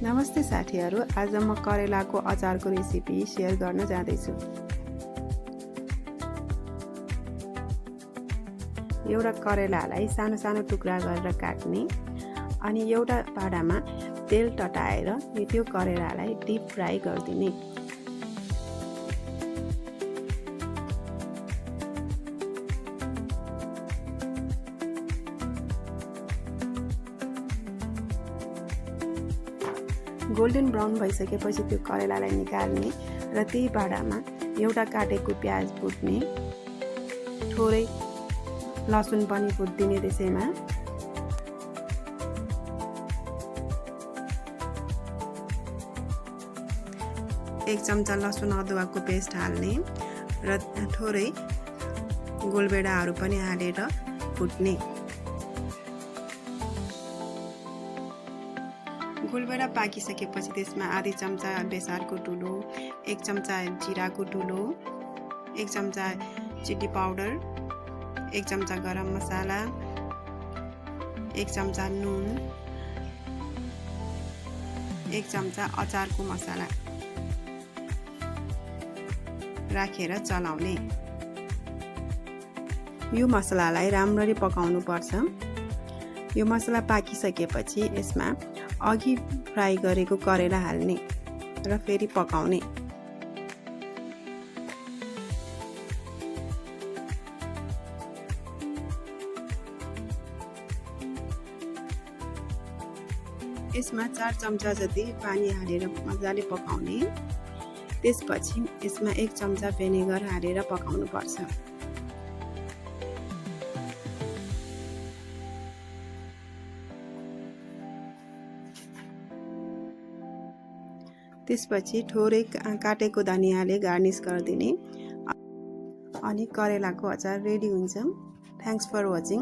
नमस्ते साथीहरू, आज म करेलाको अचारको रेसिपी सेयर गर्न जाँदैछु। एउटा करेलालाई सानो सानो टुक्रा गरेर काट्ने अनि एउटा भाँडामा तेल तताएर त्यो करेलालाई डिप फ्राई गरिदिने। गोल्डन ब्राउन भइसकेपछि त्यो करेलालाई निकाल्ने र त्यही भाँडामा एउटा काटेको प्याज भुट्ने, थोरै लसुन पनि भुटिदिने त्यसैमा। एक चम्चा लसुन अदुवाको पेस्ट हाल्ने र थोरै गोलभेडाहरू पनि हालेर भुट्ने। गोलभेडा पाकिसकेपछि त्यसमा आधी चम्चा बेसारको धुलो, 1 चम्चा जिराको धुलो, 1 चम्चा चिल्ली पाउडर, 1 चम्चा गरम मसाला, 1 चम्चा नुन, 1 चम्चा अचारको मसाला राखेर चलाउने। यो मसलालाई राम्ररी पकाउनु पर्छ। यो मसला पाकिसकेपछि यसमा अघि फ्राई गरेको करेला हाल्ने र फेरि पकाउने। यसमा 4 चम्चा जति पानी हालेर मजाले पकाउने। त्यसपछि यसमा 1 चम्चा भिनेगर हालेर पकाउनु पर्छ। त्यसपछि थोरै काटेको धनियाँले गार्निस गरिदिने अनि करेलाको अचार रेडी हुन्छ। Thanks for watching.